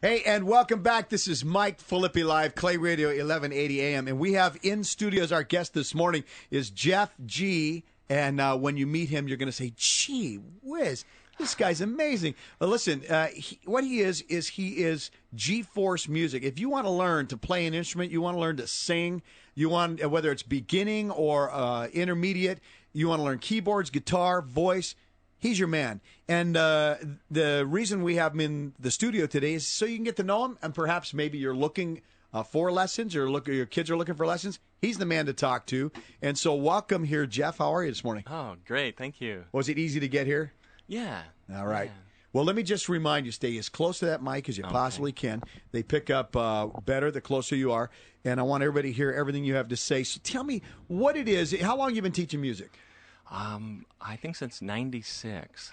Hey, and welcome back. This is Mike Filippi Live, Clay Radio, 1180 AM. And we have in studio as our guest this morning is Jeff G. And when you meet him, you're going to say, gee whiz, this guy's amazing. Well, listen, what he is G-Force Music. If you want to learn to play an instrument, you want to learn to sing, you want, whether it's beginning or intermediate, you want to learn keyboards, guitar, voice, he's your man. And the reason we have him in the studio today is so you can get to know him, and perhaps maybe you're looking for lessons, or your kids are looking for lessons. He's the man to talk to. And so welcome here, Jeff. How are you this morning? Oh, great. Thank you. Was it easy to get here? Yeah. All right. Yeah. Well, let me just remind you, stay as close to that mic as you possibly can. They pick up better the closer you are. And I want everybody to hear everything you have to say. So tell me what it is. How long have you been teaching music? I think since 96.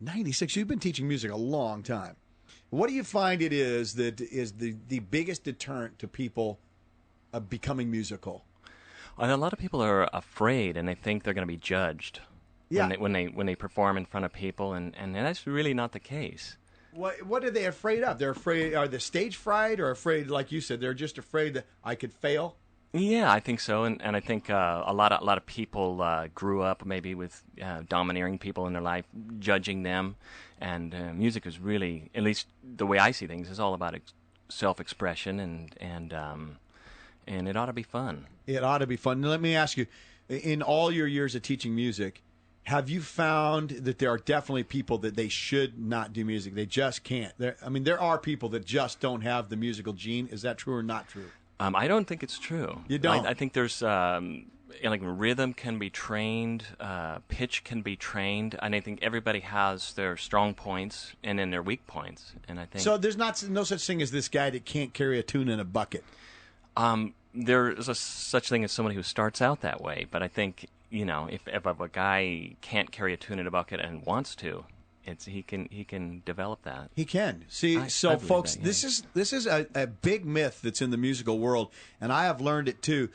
96. You've been teaching music a long time. What do you find it is that is the biggest deterrent to people becoming musical? And a lot of people are afraid, and they think they're going to be judged Yeah. when they perform in front of people, and that's really not the case. What are they afraid of? They're afraid. Are they stage fright, or afraid, like you said, they're just afraid that I could fail? Yeah, I think so, and I think a lot of people grew up maybe with domineering people in their life, judging them, and music is really, at least the way I see things, is all about self-expression, and it ought to be fun. It ought to be fun. Now, let me ask you, in all your years of teaching music, have you found that there are definitely people that they should not do music? They just can't. There are people that just don't have the musical gene. Is that true or not true? I don't think it's true. You don't? I think there's like rhythm can be trained, pitch can be trained, and I think everybody has their strong points and then their weak points. And I think So there's no such thing as this guy that can't carry a tune in a bucket. there is such thing as somebody who starts out that way. But I think if a guy can't carry a tune in a bucket and wants to, he can develop that. He can. See, I believe folks, that, yeah. this is a big myth that's in the musical world, and I have learned it too.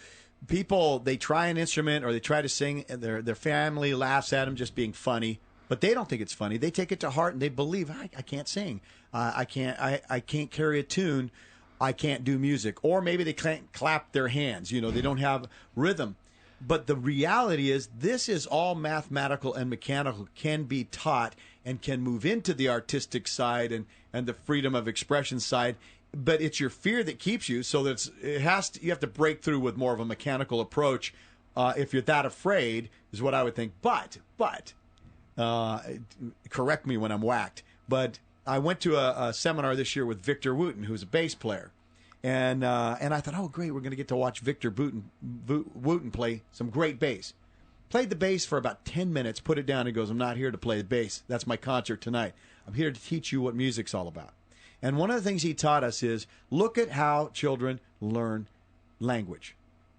People, they try an instrument or they try to sing, and their family laughs at them just being funny, but they don't think it's funny. They take it to heart and they believe, I can't sing, I can't carry a tune, I can't do music, or maybe they can't clap their hands. They don't have rhythm. But the reality is, this is all mathematical and mechanical, can be taught, and can move into the artistic side and the freedom of expression side. But it's your fear that keeps you. So you have to break through with more of a mechanical approach. If you're that afraid, is what I would think. But correct me when I'm whacked. But I went to a seminar this year with Victor Wooten, who's a bass player. And I thought, oh, great, we're going to get to watch Victor Wooten play some great bass. Played the bass for about 10 minutes, put it down, and goes, I'm not here to play the bass. That's my concert tonight. I'm here to teach you what music's all about. And one of the things he taught us is, look at how children learn language.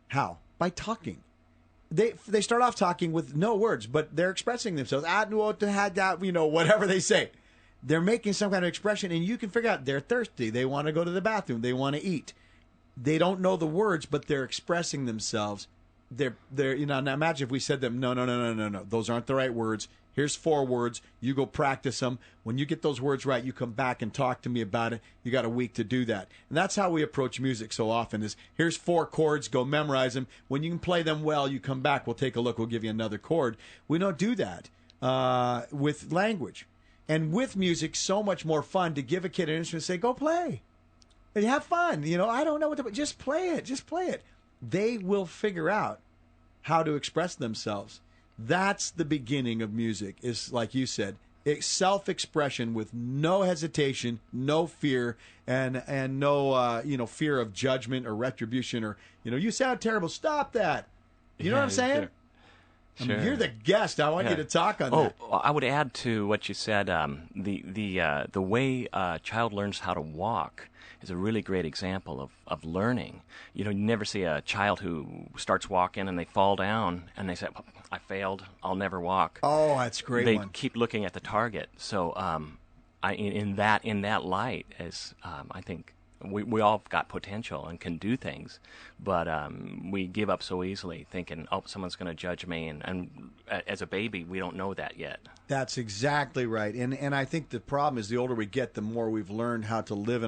How? By talking. They start off talking with no words, but they're expressing themselves. Whatever they say. They're making some kind of expression, and you can figure out they're thirsty. They want to go to the bathroom. They want to eat. They don't know the words, but they're expressing themselves. Now imagine if we said to them, no. Those aren't the right words. Here's 4 words. You go practice them. When you get those words right, you come back and talk to me about it. You got a week to do that. And that's how we approach music so often is, here's 4 chords, go memorize them. When you can play them well, you come back, we'll take a look, we'll give you another chord. We don't do that with language. And with music, so much more fun to give a kid an instrument and say, go play. And have fun. I don't know what to, just play it. Just play it. They will figure out how to express themselves. That's the beginning of music, is like you said, self-expression with no hesitation, no fear, and no fear of judgment or retribution or, you sound terrible. Stop that. You know what I'm saying? Sure. You're the guest. I want you to talk on that. Oh, I would add to what you said. The way a child learns how to walk is a really great example of learning. You never see a child who starts walking and they fall down and they say, "I failed. I'll never walk." Oh, that's a great. They one. keep looking at the target. So, in that light, as I think We all got potential and can do things, but we give up so easily, thinking, "Oh, someone's going to judge me." And as a baby, we don't know that yet. That's exactly right. And I think the problem is the older we get, the more we've learned how to live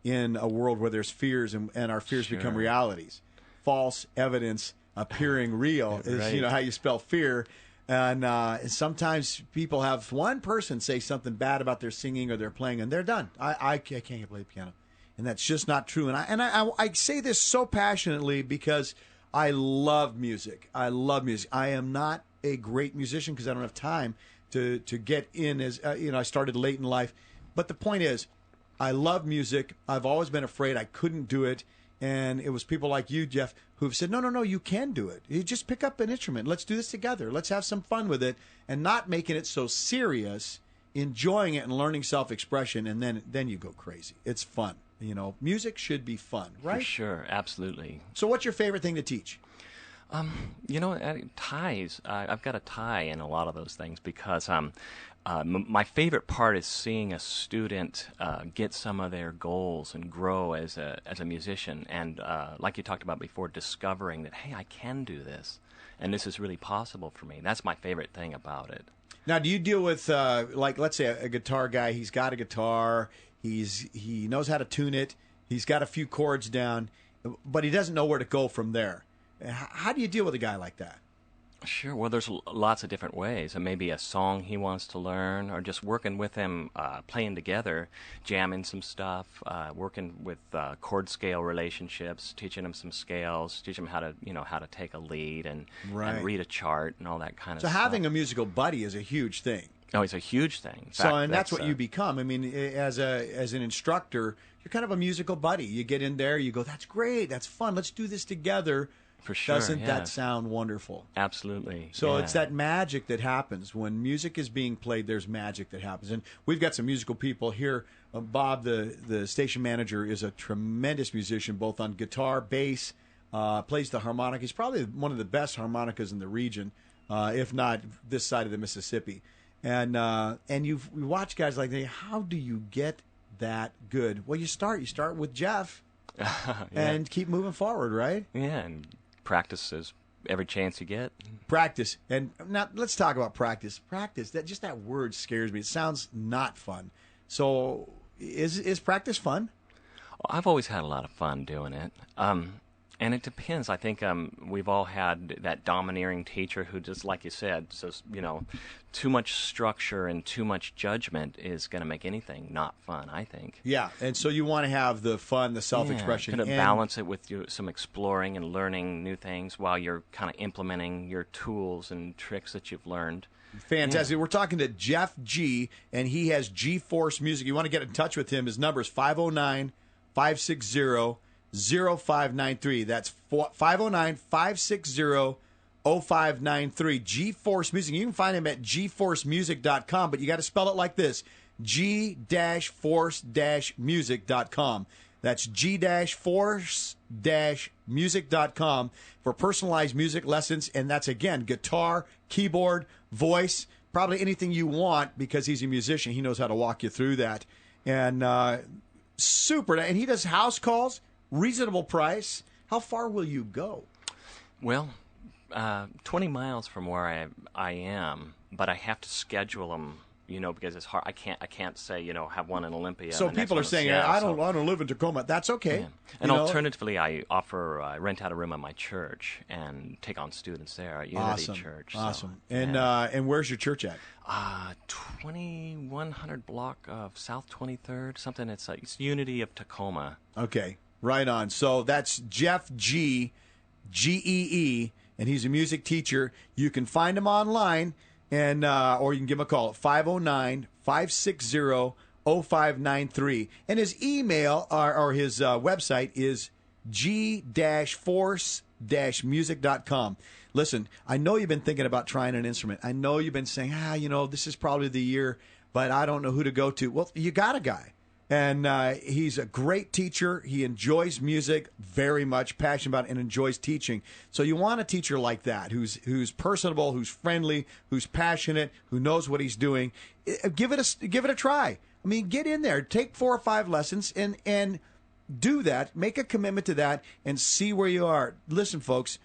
in a world where there's fears, and our fears become realities. False evidence appearing real is Right. how you spell fear. And sometimes people have one person say something bad about their singing or their playing, and they're done. I can't play the piano. And that's just not true. And I say this so passionately because I love music. I love music. I am not a great musician because I don't have time to get in as I started late in life. But the point is, I love music. I've always been afraid I couldn't do it. And it was people like you, Jeff, who've said, no, you can do it. You just pick up an instrument. Let's do this together. Let's have some fun with it, and not making it so serious, enjoying it and learning self-expression, and then you go crazy. It's fun. Music should be fun, right? For sure, absolutely. So what's your favorite thing to teach? Ties. I've got a tie in a lot of those things because my favorite part is seeing a student get some of their goals and grow as a musician, and like you talked about before, discovering that, hey, I can do this, and this is really possible for me. That's my favorite thing about it. Now, do you deal with like, let's say a guitar guy? He's got a guitar. He knows how to tune it. He's got a few chords down, but he doesn't know where to go from there. How do you deal with a guy like that? Sure. Well, there's lots of different ways. And maybe a song he wants to learn, or just working with him, playing together, jamming some stuff, working with chord scale relationships, teaching him some scales, teaching him how to take a lead and read a chart and all that kind of stuff. So having a musical buddy is a huge thing. Oh, it's a huge thing. That's what you become. I mean, as an instructor, you're kind of a musical buddy. You get in there, you go, that's great, that's fun, let's do this together. For sure. Doesn't that sound wonderful? Absolutely. So it's that magic that happens. When music is being played, there's magic that happens. And we've got some musical people here. Bob, the station manager, is a tremendous musician, both on guitar, bass, plays the harmonica. He's probably one of the best harmonicas in the region, if not this side of the Mississippi. And you watch guys like that. How do you get that good? Well, you start with Jeff and keep moving forward, right? Yeah, and practice is every chance you get. Practice. And now let's talk about practice. Practice, that word scares me. It sounds not fun. So is practice fun? I've always had a lot of fun doing it. And it depends. I think we've all had that domineering teacher who, just like you said, so too much structure and too much judgment is going to make anything not fun, I think. Yeah, and so you want to have the fun, the self-expression. Kind of balance it with some exploring and learning new things while you're kind of implementing your tools and tricks that you've learned. Fantastic. Yeah. We're talking to Jeff G, and he has G-Force Music. You want to get in touch with him. His number is 509-560-0593. That's 509-560-0593. G-Force Music. You can find him at gforcemusic.com, but you got to spell it like this: G-force-music.com. That's G-force-music.com for personalized music lessons. And that's, again, guitar, keyboard, voice, probably anything you want, because he's a musician. He knows how to walk you through that. And super. And he does house calls, reasonable price. How far will you go? Well, 20 miles from where I am, but I have to schedule them, because it's hard. I can't say, have one in Olympia. So people are saying, I don't live in Tacoma. That's okay. Yeah. And alternatively, I offer rent out a room at my church and take on students there at Unity Church. Awesome. So, and where's your church at? 2100 block of South 23rd, something. It's Unity of Tacoma. Okay, right on. So that's Jeff G, G-E-E, and he's a music teacher. You can find him online, and or you can give him a call at 509-560-0593. And his email or his website is g-force-music.com. Listen, I know you've been thinking about trying an instrument. I know you've been saying, this is probably the year, but I don't know who to go to. Well, you got a guy. And he's a great teacher. He enjoys music very much, passionate about it, and enjoys teaching. So you want a teacher like that, who's personable, who's friendly, who's passionate, who knows what he's doing. Give it a try. I mean, get in there, take 4 or 5 lessons, and do that. Make a commitment to that and see where you are. Listen, folks,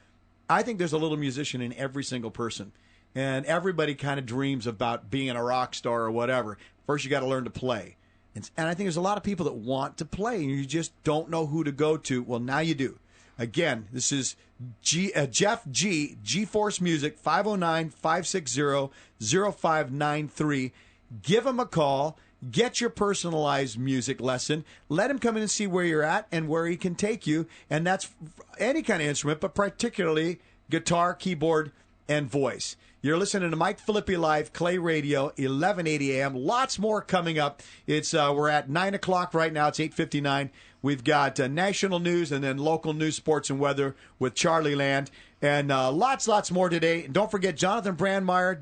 I think there's a little musician in every single person. And everybody kind of dreams about being a rock star or whatever. First, you got to learn to play. And I think there's a lot of people that want to play, and you just don't know who to go to. Well, now you do. Again, this is Jeff G, G-Force Music, 509-560-0593. Give him a call. Get your personalized music lesson. Let him come in and see where you're at and where he can take you. And that's any kind of instrument, but particularly guitar, keyboard, and voice. You're listening to Mike Filippi Live, Clay Radio, 1180 a.m. Lots more coming up. It's we're at 9 o'clock right now. It's 8:59. We've got national news and then local news, sports, and weather with Charlie Land. And lots more today. And don't forget Jonathan Brandmeier.